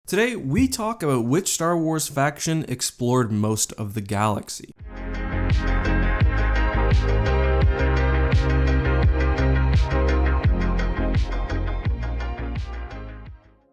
Today, we talk about which Star Wars faction explored most of the galaxy.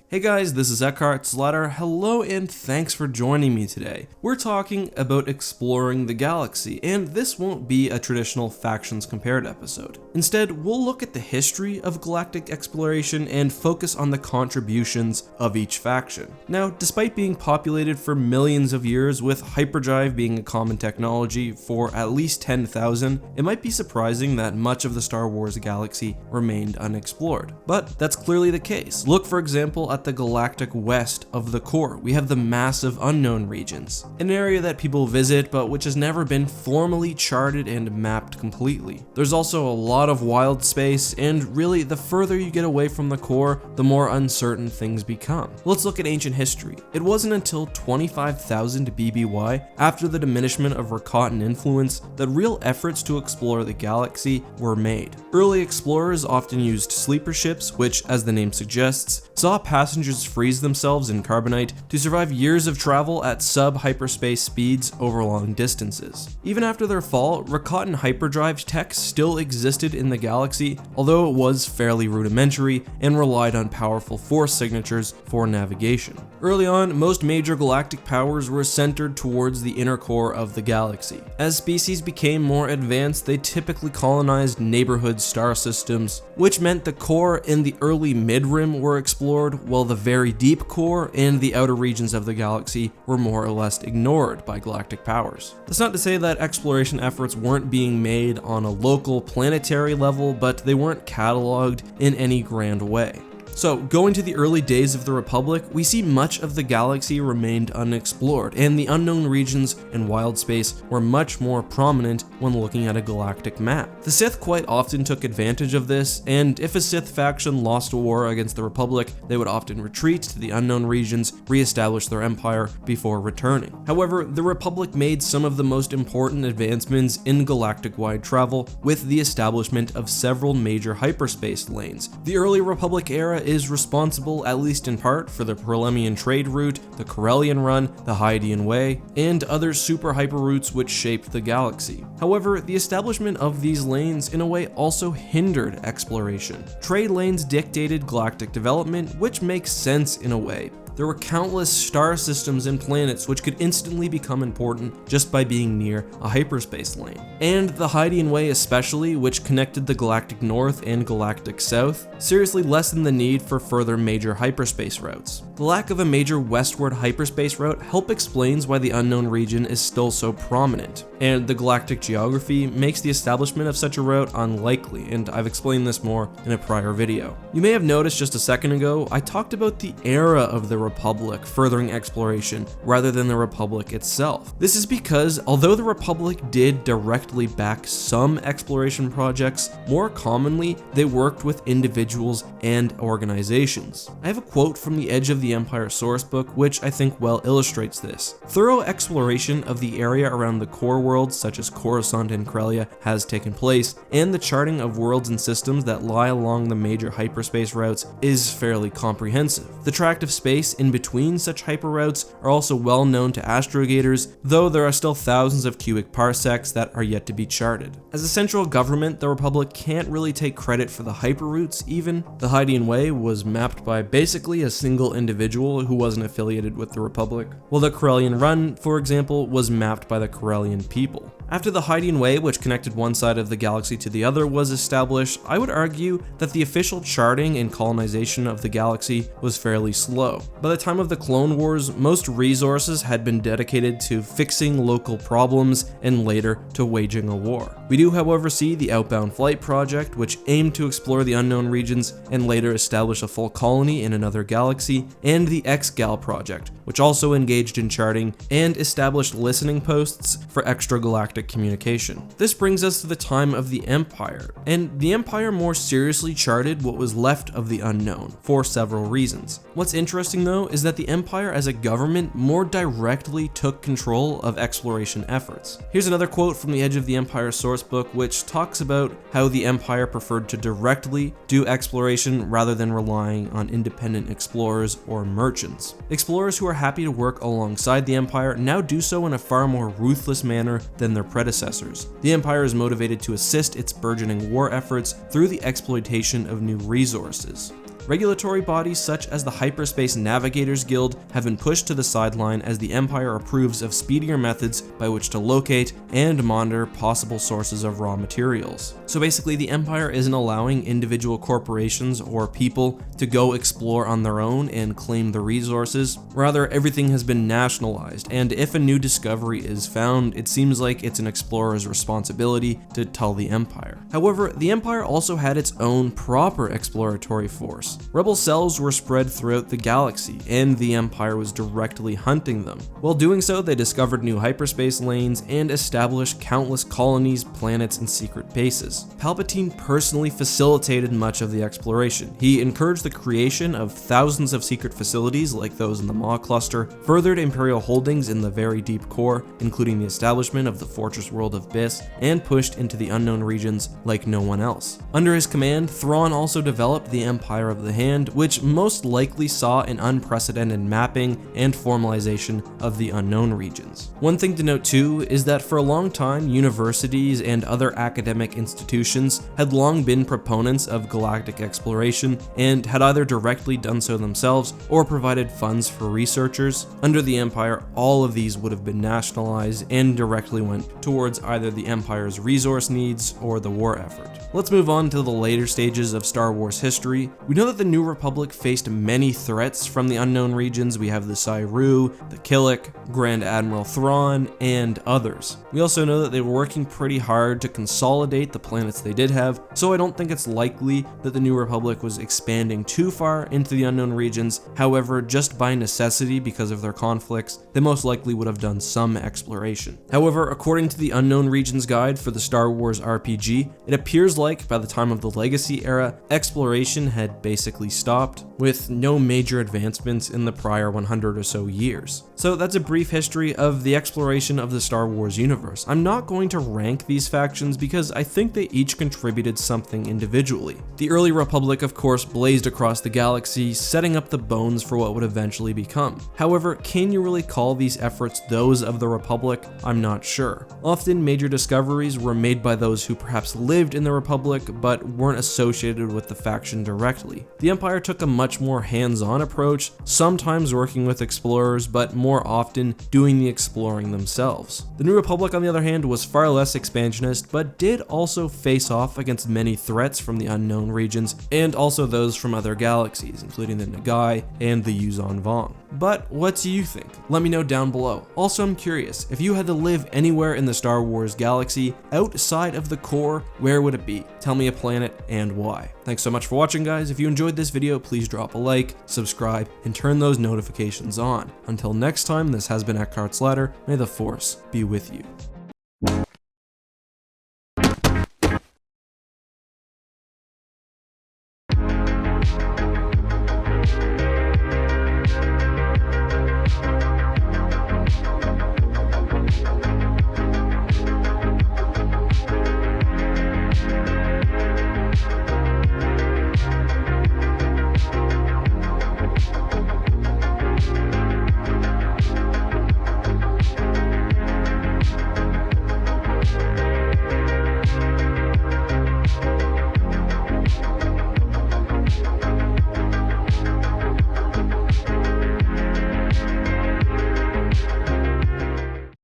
Hey guys, this is EckhartsLadder. Hello and thanks for joining me today. We're talking about exploring the galaxy, and this won't be a traditional factions compared episode. Instead, we'll look at the history of galactic exploration and focus on the contributions of each faction. Now, despite being populated for millions of years, with hyperdrive being a common technology for at least 10,000, it might be surprising that much of the Star Wars galaxy remained unexplored. But that's clearly the case. Look, for example, at the galactic west of the core. We have the massive unknown regions, an area that people visit but which has never been formally charted and mapped completely. There's also a lot of wild space, and really the further you get away from the core, the more uncertain things become. Let's look at ancient history. It wasn't until 25,000 BBY, after the diminishment of Rakatan influence, that real efforts to explore the galaxy were made. Early explorers often used sleeper ships, which, as the name suggests, saw passengers freeze themselves in carbonite to survive years of travel at sub-hyperspace speeds over long distances. Even after their fall, Rakatan hyperdrive tech still existed in the galaxy, although it was fairly rudimentary and relied on powerful force signatures for navigation. Early on, most major galactic powers were centered towards the inner core of the galaxy. As species became more advanced, they typically colonized neighborhood star systems, which meant the core and the early mid-rim were explored, while the very deep core and the outer regions of the galaxy were more or less ignored by galactic powers. That's not to say that exploration efforts weren't being made on a local planetary level, but they weren't cataloged in any grand way. So, going to the early days of the Republic, we see much of the galaxy remained unexplored, and the unknown regions and wild space were much more prominent when looking at a galactic map. The Sith quite often took advantage of this, and if a Sith faction lost a war against the Republic, they would often retreat to the unknown regions, re-establish their empire before returning. However, the Republic made some of the most important advancements in galactic-wide travel with the establishment of several major hyperspace lanes. The early Republic era is responsible, at least in part, for the Perlemian trade route, the Corellian Run, the Hydean Way, and other super hyper routes which shaped the galaxy. However, the establishment of these lanes in a way also hindered exploration. Trade lanes dictated galactic development, which makes sense in a way. There were countless star systems and planets which could instantly become important just by being near a hyperspace lane. And the Hydean Way especially, which connected the galactic north and galactic south, seriously lessened the need for further major hyperspace routes. The lack of a major westward hyperspace route helps explains why the unknown region is still so prominent, and the galactic geography makes the establishment of such a route unlikely, and I've explained this more in a prior video. You may have noticed just a second ago, I talked about the era of the Republic furthering exploration rather than the Republic itself. This is because, although the Republic did directly back some exploration projects, more commonly they worked with individuals and organizations. I have a quote from the Edge of the Empire sourcebook which I think well illustrates this. Thorough exploration of the area around the core worlds such as Coruscant and Corellia has taken place, and the charting of worlds and systems that lie along the major hyperspace routes is fairly comprehensive. The tract of space in between such hyper routes are also well known to astrogators, though there are still thousands of cubic parsecs that are yet to be charted. As a central government, the Republic can't really take credit for the hyper routes even. The Hydean Way was mapped by basically a single individual who wasn't affiliated with the Republic, while the Corellian Run, for example, was mapped by the Corellian people. After the Hydean Way, which connected one side of the galaxy to the other, was established, I would argue that the official charting and colonization of the galaxy was fairly slow. By the time of the Clone Wars, most resources had been dedicated to fixing local problems and later to waging a war. We do, however, see the Outbound Flight Project, which aimed to explore the unknown regions and later establish a full colony in another galaxy, and the X-Gal Project, which also engaged in charting and established listening posts for extragalactic communication. This brings us to the time of the Empire, and the Empire more seriously charted what was left of the unknown, for several reasons. What's interesting though though, is that the Empire as a government more directly took control of exploration efforts. Here's another quote from the Edge of the Empire sourcebook, which talks about how the Empire preferred to directly do exploration rather than relying on independent explorers or merchants. Explorers who are happy to work alongside the Empire now do so in a far more ruthless manner than their predecessors. The Empire is motivated to assist its burgeoning war efforts through the exploitation of new resources. Regulatory bodies such as the Hyperspace Navigators Guild have been pushed to the sideline as the Empire approves of speedier methods by which to locate and monitor possible sources of raw materials. So basically, the Empire isn't allowing individual corporations or people to go explore on their own and claim the resources. Rather, everything has been nationalized, and if a new discovery is found, it seems like it's an explorer's responsibility to tell the Empire. However, the Empire also had its own proper exploratory force. Rebel cells were spread throughout the galaxy, and the Empire was directly hunting them. While doing so, they discovered new hyperspace lanes and established countless colonies, planets, and secret bases. Palpatine personally facilitated much of the exploration. He encouraged the creation of thousands of secret facilities like those in the Maw Cluster, furthered Imperial holdings in the very deep core, including the establishment of the fortress world of Byss, and pushed into the unknown regions like no one else. Under his command, Thrawn also developed the Empire of the Hand, which most likely saw an unprecedented mapping and formalization of the unknown regions. One thing to note too is that for a long time, universities and other academic institutions had long been proponents of galactic exploration and had either directly done so themselves or provided funds for researchers. Under the Empire, all of these would have been nationalized and directly went towards either the Empire's resource needs or the war effort. Let's move on to the later stages of Star Wars history. We know that the New Republic faced many threats from the unknown regions. We have the Cyru, the Killik, Grand Admiral Thrawn, and others. We also know that they were working pretty hard to consolidate the planets they did have, so I don't think it's likely that the New Republic was expanding too far into the unknown regions. However, just by necessity because of their conflicts, they most likely would have done some exploration. However, according to the Unknown Regions Guide for the Star Wars RPG, it appears like by the time of the Legacy era, exploration had basically stopped, with no major advancements in the prior 100 or so years. So that's a brief history of the exploration of the Star Wars universe. I'm not going to rank these factions because I think they each contributed something individually. The early Republic, of course, blazed across the galaxy, setting up the bones for what would eventually become. However, can you really call these efforts those of the Republic? I'm not sure. Often, major discoveries were made by those who perhaps lived in the Republic but weren't associated with the faction directly. The Empire took a much more hands-on approach, sometimes working with explorers, but more often doing the exploring themselves. The New Republic, on the other hand, was far less expansionist, but did also face off against many threats from the unknown regions, and also those from other galaxies, including the Nagai and the Yuuzhan Vong. But what do you think? Let me know down below. Also, I'm curious, if you had to live anywhere in the Star Wars galaxy outside of the core, where would it be? Tell me a planet and why. Thanks so much for watching, guys. If you enjoyed this video, please drop a like, subscribe, and turn those notifications on. Until next time, this has been EckhartsLadder. May the Force be with you.